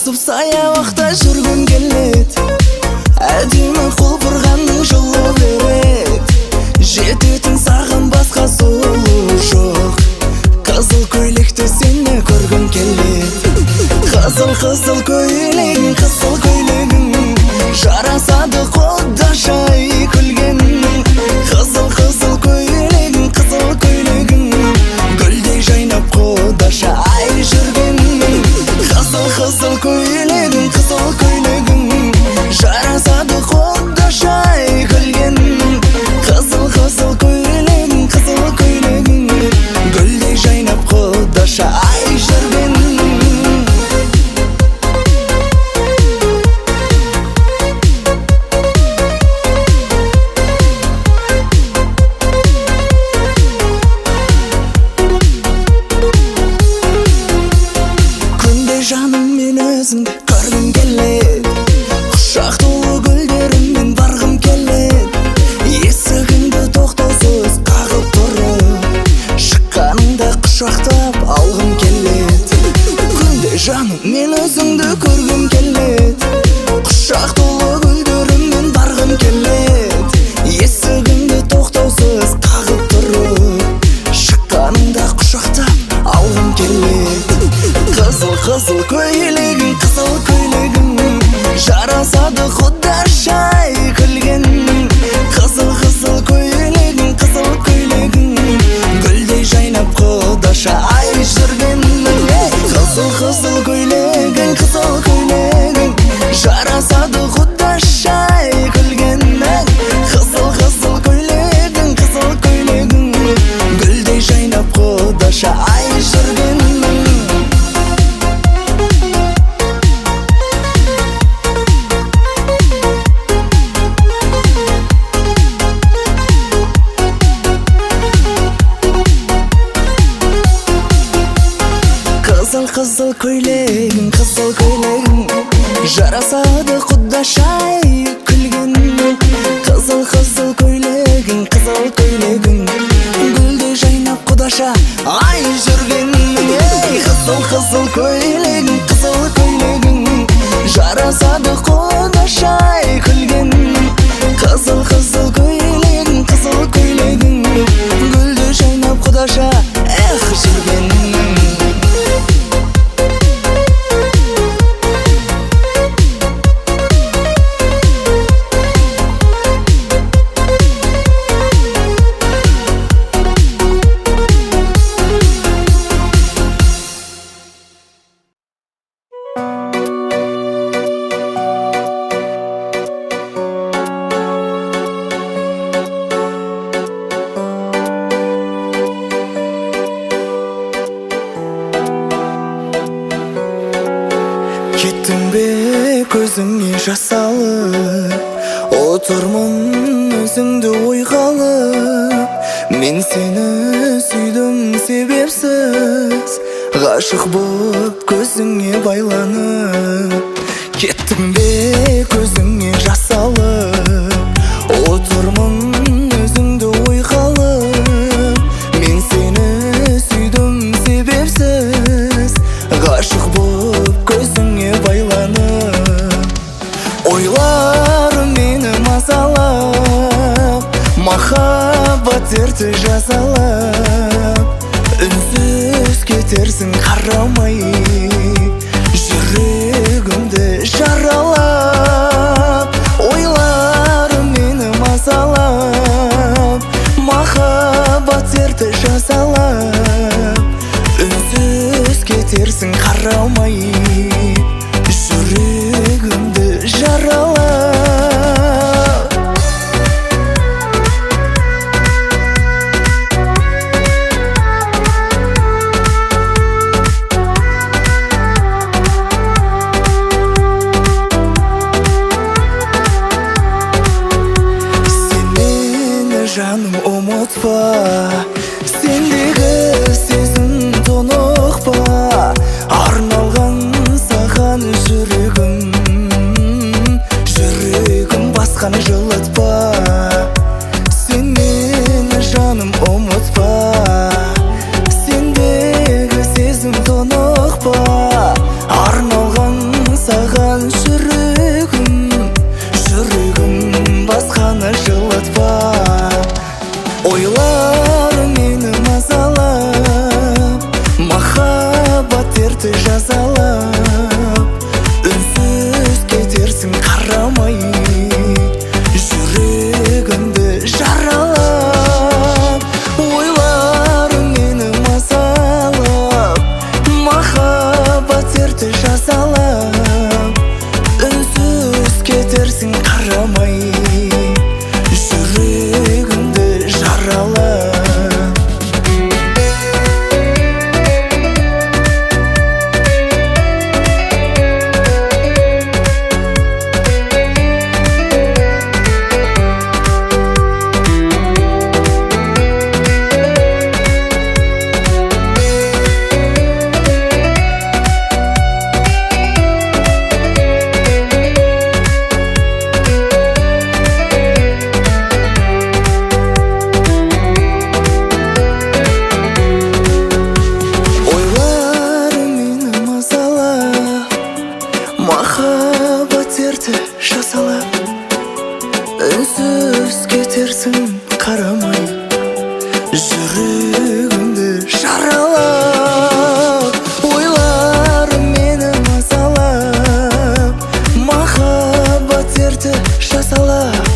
басып саябақта жүргім келет. Әдемі құлпырғанның жылу берет. Жететін саған басқа сұлу жоқ. Қызыл көйлекті сені көргім келет. Қызыл көйлегің, қызыл көйлегің жарасады құдашай күлген. Қызыл көйлегің, қызыл көйлегің гүлдей жайнап құдаша ай жүрген. Қызыл көйлегің, қызыл көйлегің жарасады құдашай күлген. Қызыл көйлегің, қызыл көйлегің гүлдей жайнап құдаша ай жүрген. Жаным мен өзіңді көргім келет. Құшақ толы гүлдеріммен барғым келет. Есігіңді тоқтаусыз қағып тұрып шыққаныңда құшақтап алғым келет. Күнде жаным мен өзіңді көргім келет. Құшақ толы гүлдеріммен барғым келет. Есігіңді тоқтаусыз қағып тұрып шыққаныңда құшақтап алғым келет. Қызыл көйлегің, қызыл көйлегің жарасады құдашай күлген. Қызыл көйлегің, қызыл көйлегің гүлдей жайнап құдаша ай жүрген. Қызыл көйлегің, қызыл көйлегің жарасады құдашай күлген. Қызыл көйлегің, қызыл көйлегің гүлдей жайнап құдаша ай жүрген. Қызыл көйлегің, қызыл көйлегің жарасады құдашай күлген. Қызыл көйлегің, қызыл көйлегің гүлдей жайнап құдаша ай жүрген. Қызыл көйлегің, қызыл көйлегің жарасады құдашай күлген. Қызыл көйлегің, қызыл көйлегің гүлдей жайнап құдаша жүрген. Кеттің бе көзіңе жас алып, отырмын өзіңді ойға алып. Мен сені сүйдім себепсіз, ғашық боп көзіңе байланып. Кеттің бе көзіңе жас алып, отырмын өзіңді ойға алып. Мен сені сүйдім себепсіз, ғашық боп көзіңе байланып. Ойларым мені мазалап, махаббат дерті жазалап. Үнсіз кетерсің қарамай, жүрегімді жаралап. Ойларым мені мазалап, махаббат дерті жазалап. Үнсіз кетерсің қарамай, жүрегімді жаралап. Сен мені жаным ұмытпа, сендегі сезім тонықпа. Арналған саған жүрегім, жаралап, үнсіз кетерсің қарамай, жүрегімді жаралап, ойларың мені мазалап, махаббат дерті жазалап, үнсіз кетерсің қарамай, жүрегімді жаралап. Махаббат дерті жазалап, үнсіз кетерсің қарамай, жүрегімді жаралап, ойларым мені мазалап, махаббат дерті жазалап,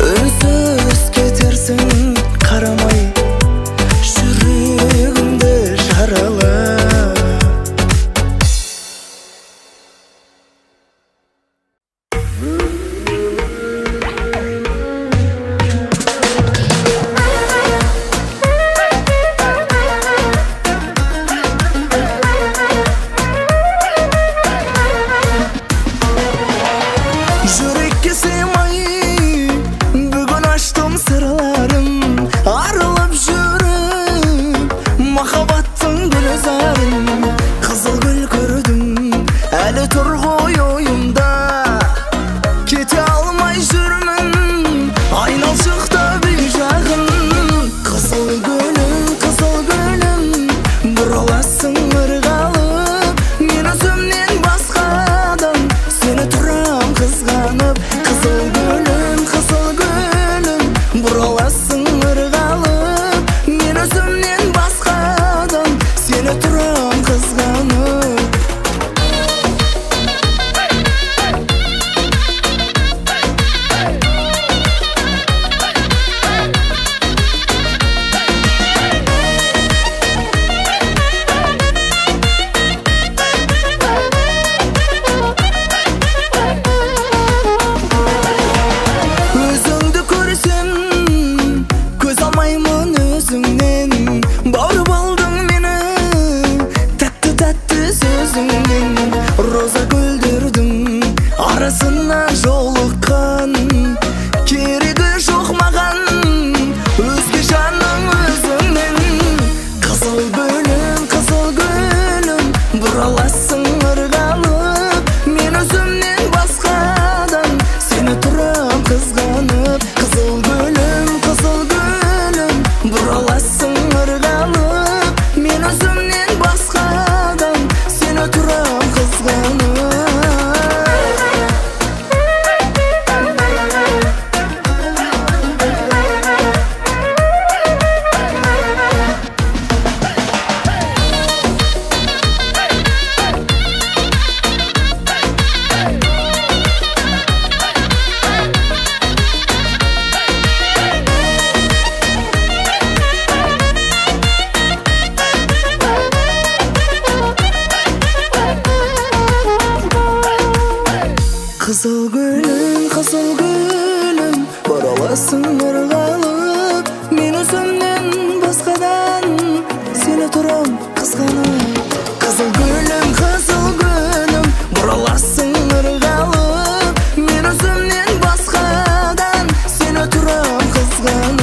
үнсіз кетерсің қарамай, жүрегімді жаралап. Жүрекке сыймай бүгін аштым сырларым, арылып жүріп махаббаттың гүлзарын. Қызыл гүл көрдім әлі тұр ғой ойымда, кете алмай жүрмін айналшықта бей жағын. Қызыл гүлім бұраласың ырғалып, мен өзімнен басқадан сені тұрам қызғанып. Қызыл гүлім бұраласың ырғалып, мен өзімнен басқадан сені тұрам қызғанып. Өзіңді көрсем көз алмаймын өзіңнен, бауыр болдың мені тәтті сөзіңнен. Роза гүлдердің арасына жолыққан, керегі жоқ маған өзге жаның өзіңнен. Қызыл гүлім бұраласың ырғалып, мен өзімнен басқадан сені тұрам қызғанып. Қызыл гүлім бұраласың ырғалып, мен өзімнен басқадан сені тұрам қызғанып. Қызыл гүлім бұраласың ырғалып, мен өзімнен басқадан сені тұрам қызғанып. Қызыл гүлім бұраласың ырғалып, мен өзімнен басқадан сені тұрам қызғанып.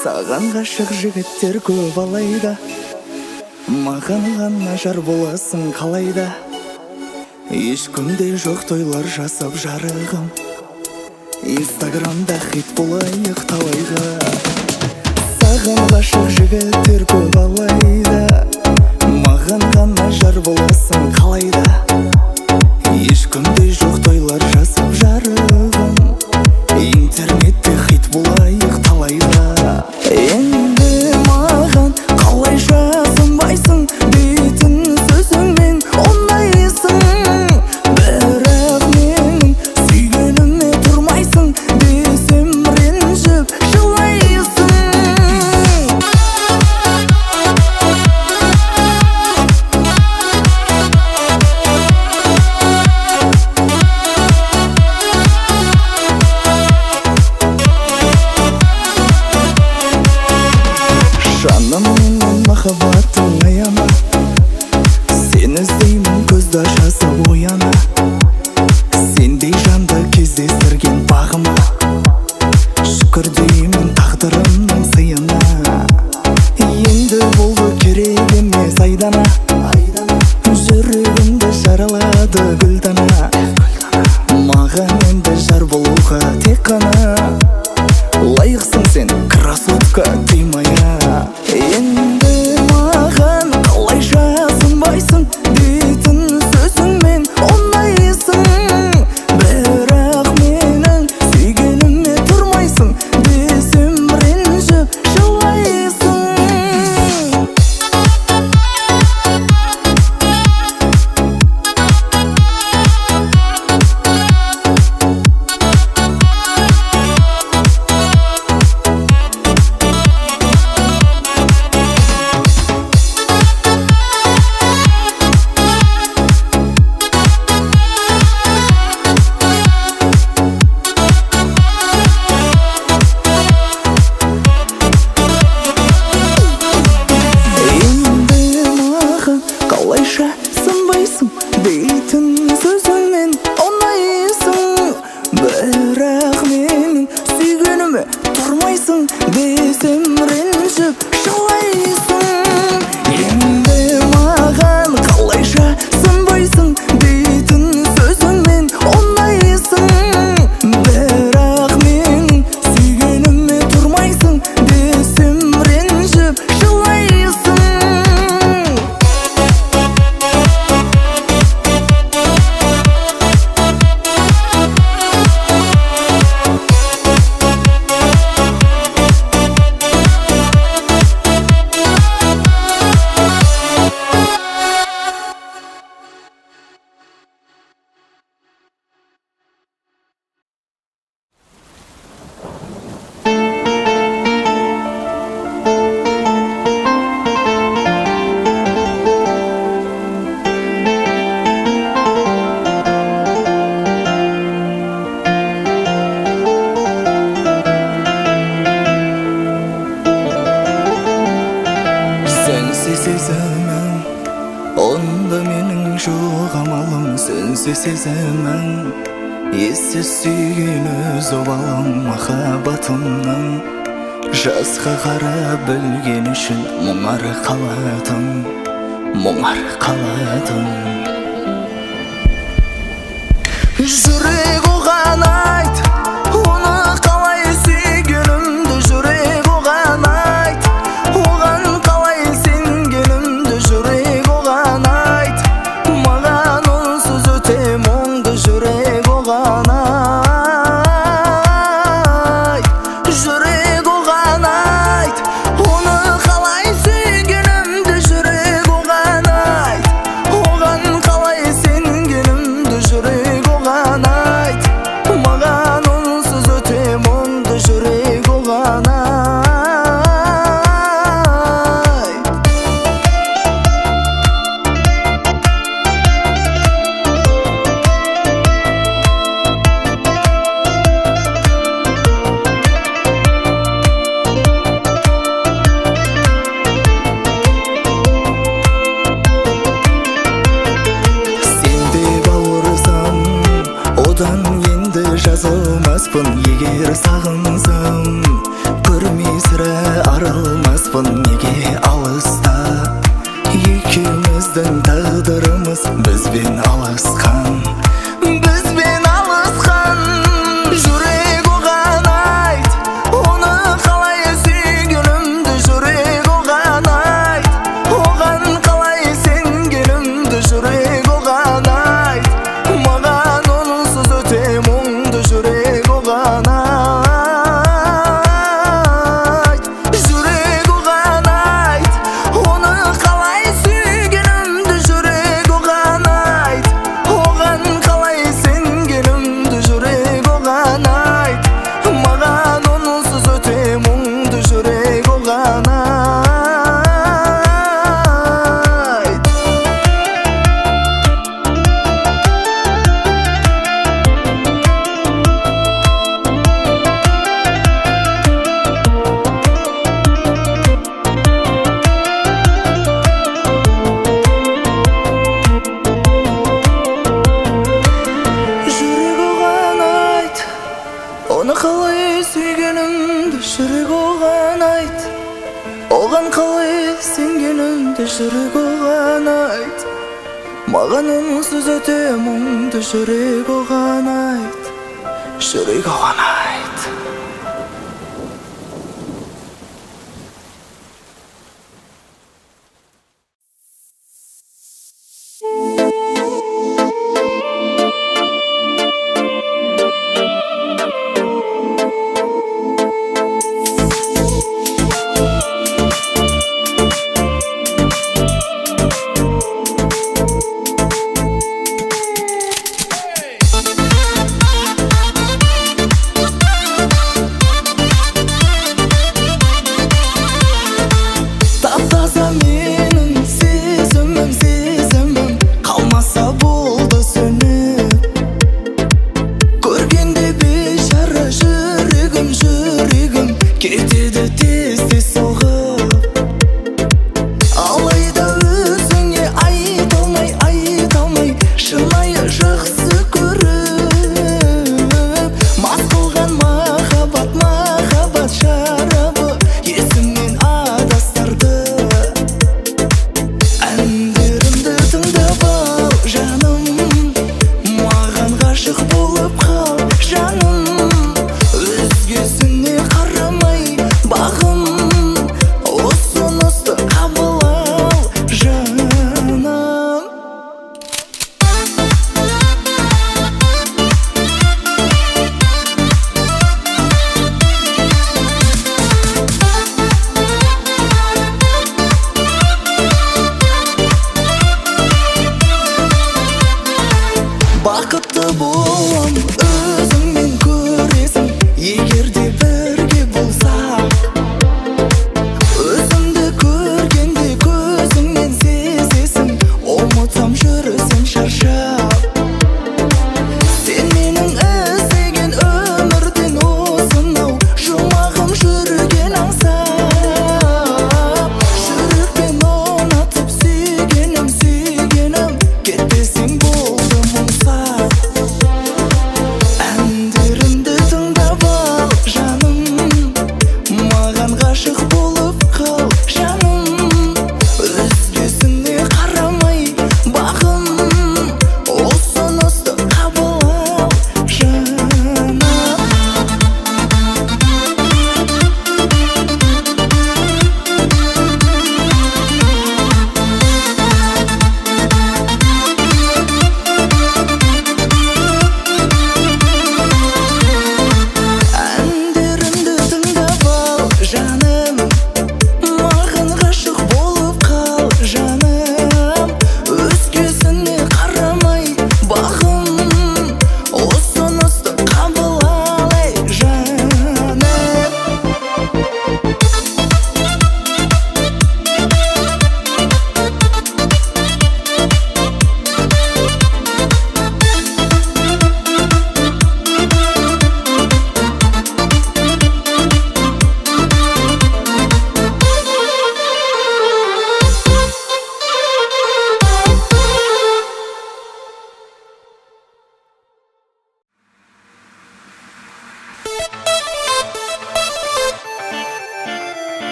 Саған ғашық жігіттер көп алайда, маған ғана жар боласың қалайда. Ешкімде жоқ тойлар жасап жарығым, Инстаграмда хит болайық талайға. Саған ғашық жігіттер көп алайда, маған ғана жар боласың қалайда. Ешкімде жоқ тойлар жасап жарығым, интернетте хит болайық талайға. Енді маған қалайша сынбайсың, дейтін сөзіңмен ұнайсың. Бірақ менің сүйгеніме тұрмайсың, десем ренжіп жылайсың. Жаным менің махаббатың аяма, сен іздеймін көзді ашасып ояна. Сендей жанды кездестірген бағыма, шүкір деймін тағдырымның сыйына. Енді болды керек емес айдана, жүрегімді жаралады гүлдана. Маған енді жар болуға тек қана лайықсың сен, красотка тимая. Енді маған қалайша сынбайсың, дейтін сөзіңмен ұнайсың. Бірақ менің сүйгеніме тұрмайсың, десем ренжіп жылайсың. Қалайша сынбайсың, дейтін сөзіңмен ұнайсың. Бірақ менің сүйгеніме тұрмайсың, десем ренжіп жылайсың. Енді маған қалайша сынбайсың, дейтін сөзіңмен ұнайсың. Бірақ менің сүйгеніме тұрмайсың, десем ренжіп жылайсың. Сөнсіз сезімің, онда менің жоқ амалым. Сөнсіз сезімің, ессіз сүйген өз обалым. Махаббатымның жасқа қарап білген үшін мұңар қаладым, мұңар қаладым. Жүрек оған айт, оны қалай сүйгенімді. Жүрек оған айт, оған қалай сенгенімді. Жүрек оған айт, маған онсыз өте мұңды. Жүрек оған айт, жүрек оған айт, оны қалай сүйгенімді. Жүрек оған айт, оған қалай сенгенімді. Жүрек оған айт, маған онсыз өте мұңды. Жүрек оған айт. Одан енді жазылмаспын, егер сағынсам. Көрмей сірә Алмаспын неге алыста, екеуміздің тағдырымыз бізбен алысқан, бізбен алысқан. Жүрек оған айт, оны қалай сүйгенімді. Жүрек оған айт, оған қалай сенгенімді. Жүрек оған айт, маған онсыз өте мұңды. Жүрек оған айт, жүрек оған айт, оны қалай сүйгенімді. Жүрек оған айт, оған қалай сенгенімді. Жүрек оған айт, маған онсыз өте мұңды. Жүрек оған айт. Жүрек оған айт, оны қалай сүйгенімді. Жүрек оған айт, оған қалай сенгенімді. Жүрек оған айт, маған онсыз өте мұңды. Жүрек оған айт, жүрек оған айт.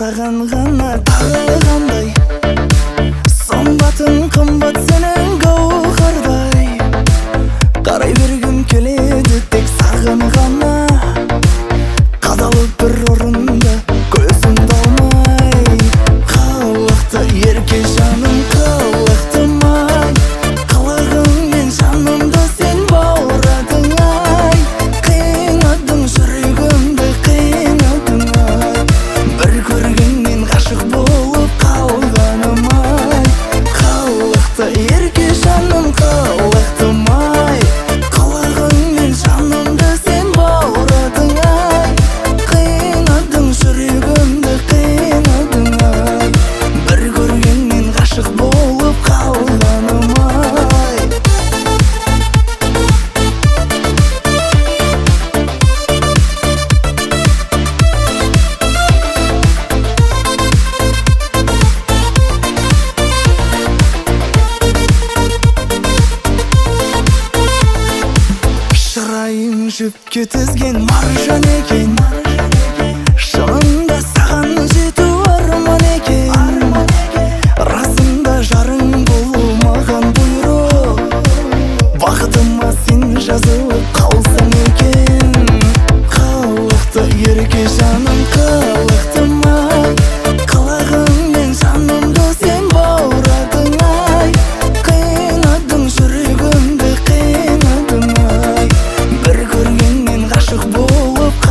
саған ғана тағылғандай, сымбатың қымбат сенің гауһардай. Қарай бергім келеді тек саған ғана, қадалып бір орында көзімді алмай. Қалықты ерке жаным қалықтымай, қылығыңмен жанымды сен бауырадың ай. Қинадың жүрегімді қинадың ай, бір көргеннен ғашық болып қалғаным ай. Қалықты ерке жаным қалықтымай, қылығыңмен жанымды сен бауырадың ай. Қинадың жүрегімді қинадың ай, бір көргеннен ғашық болып қалғаным ай. Шырайың жіпке тізген маржан екен, шынында саған жету арман екен. Расында жарың болу маған бұйрық, бақытыма сен жазылып қалсаң екен. Қалықты ерке жаным қалықтымай, қылығыңмен жанымды сен бауырадың ай. Қинадың жүрегімді қинадың ай, бір көргеннен ғашық болып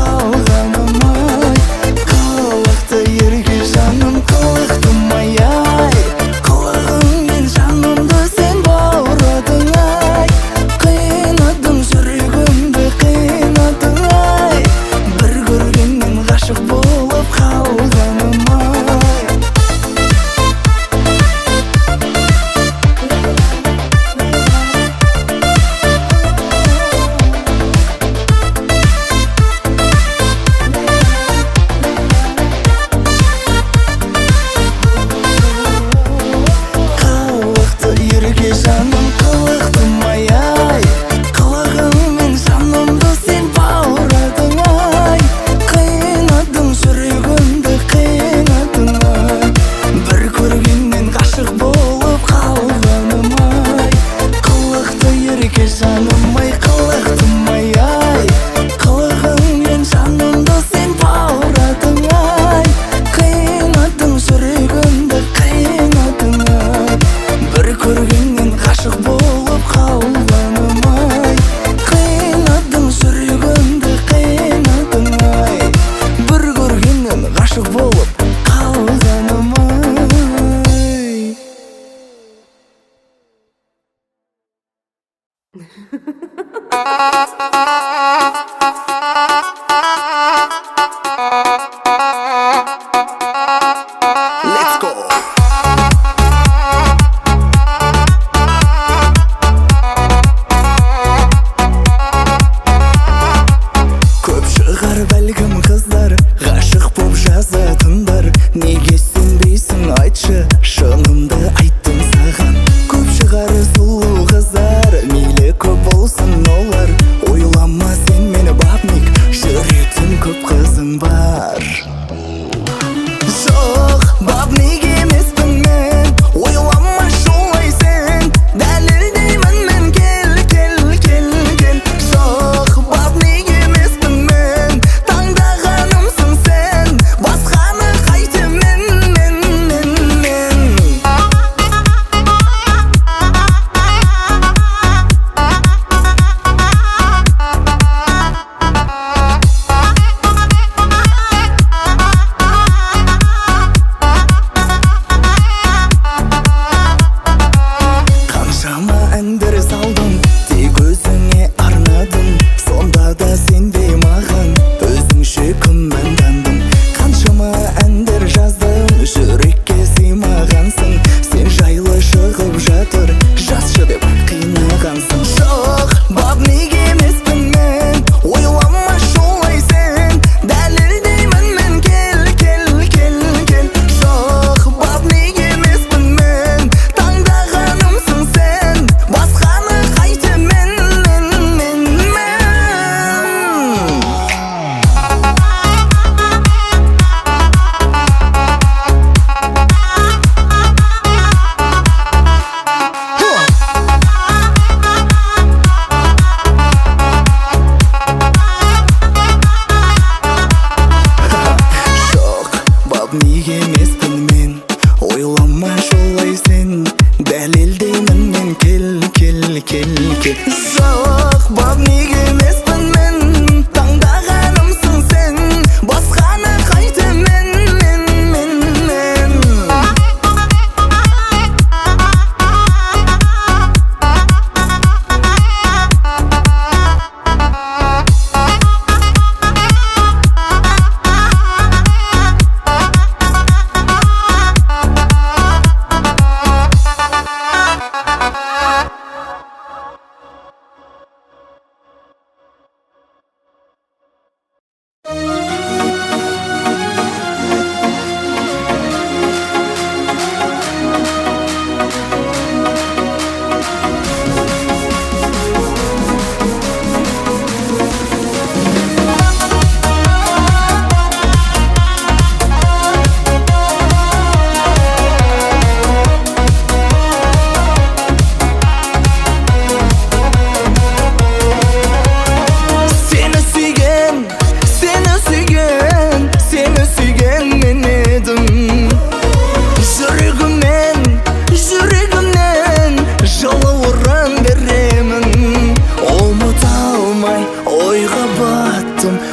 неге емеспін мен, ойлама жолай сен, дәлелдеймін мен, кел, кел, кел, кел. Жоқ, бап неге емеспін мен, таңдағанымсың сен, басқаны қайтемін мен.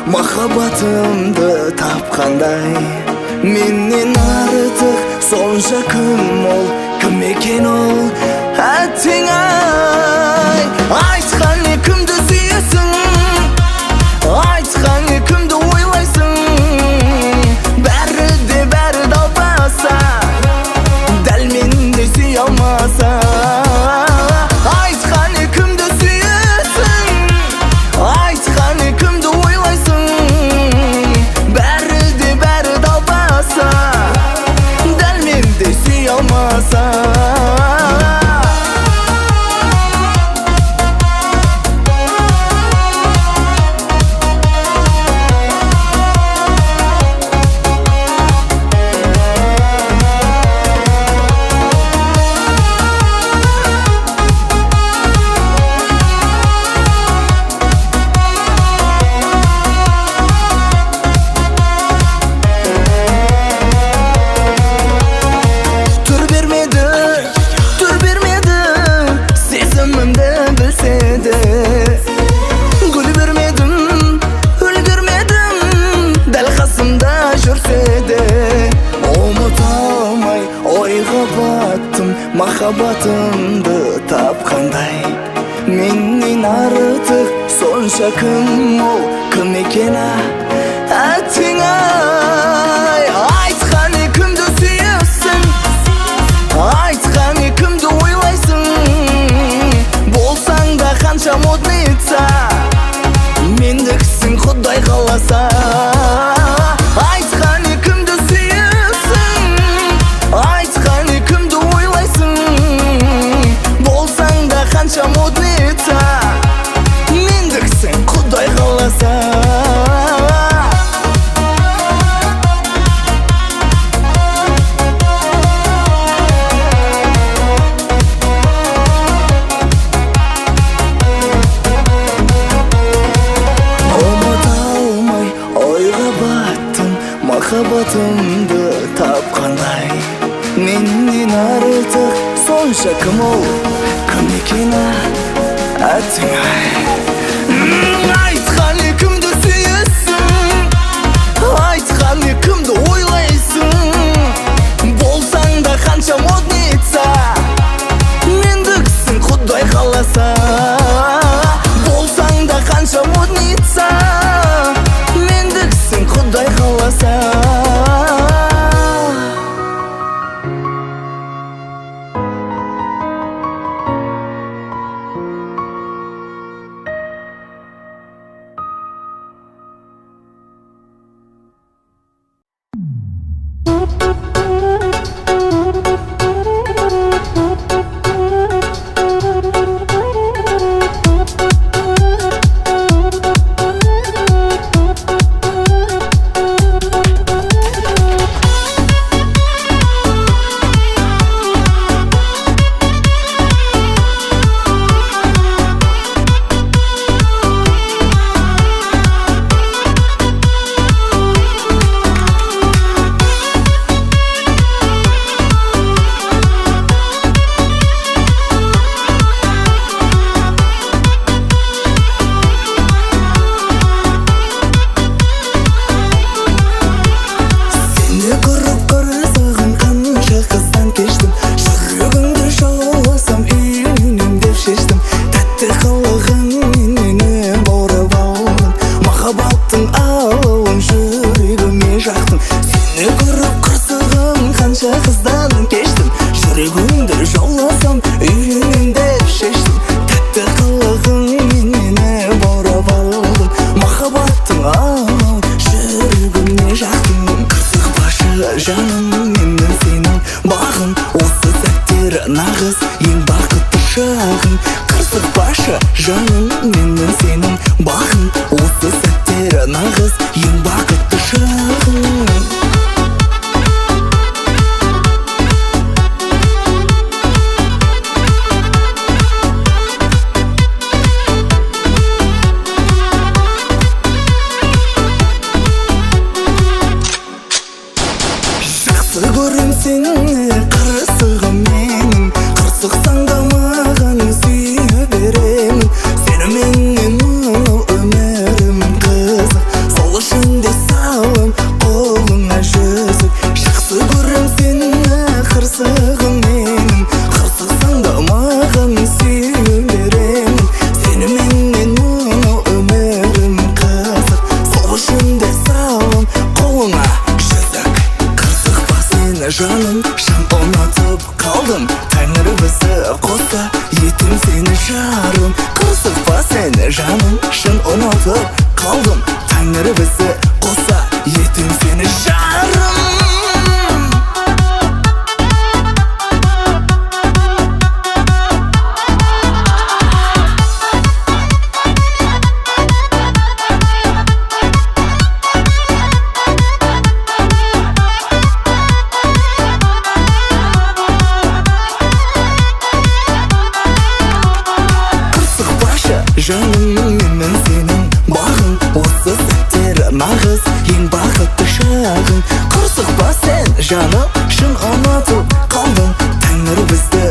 Махаббатымды тапқандай, менен артық сонша кім ол, кім екен ол, әттең ай. Айтқан не кімді сүйесің, айтқан не кімді ойлайсың, бәрі де бәрі далбаса, дәл менде сүйе алмаса. Айтқан не кімді сүйесің, айтқан не кімді ойлайсың, бәрі де бәрі далбаса, дәл менде сүйе алмаса. Махаббатымды тапқандай, менен артық сонша кім ол, кім екен әттең ай. Айтқан не кімді сүйесің, айтқан не кімді ойлайсың, болсаң да қанша модница, мендіксің Құдай қаласа. Айтқан не кімді сүйесің, айтқан не кімді ойлайсың, болсаң да қанша модница, мендіксің Құдай қаласа. Махаббатымды тапқандай, менен артық сонша кім ол, кім екен әттең ай. Айтқан не кімді сүйесің, айтқан не кімді ойлайсың, болсаң да қанша модница, мендіксің Құдай қаласа. Болсаң да қанша модница, мендіксің Құдай қаласа. жаным, менің сенің бағым. Осы сәттер нағыз ең бақытты шағым. Қырсықпашы жаным, менің сенің бағым. Осы сәттер нағыз ең бақытты шағым. Жақсы көрем сені қырсығым менің, қырсықсаң да маған сүйе беремін. Сеніменен мынау өмірім қызық, сол үшін де салым қолыңа жүзік. Жақсы көрем сені қырсығым менің, қырсықсаң да маған сүйе беремін. Сеніменен мынау өмірім қызық, сол үшін де салым қолыңа жүзік. Жаным, шын ұнатып қалдым, тәңір бізді қосса, етем сені жарым. Қырсықпа сені жаным, шын ұнатып қалдым, тәңір бізді қосса, етем сені жарым. Жаным, менің сенің бағым. Осы сәттер нағыз ең бақытты шағым. Қырсықпа сен жаным, шын ұнатып қалдым, тәңір бізді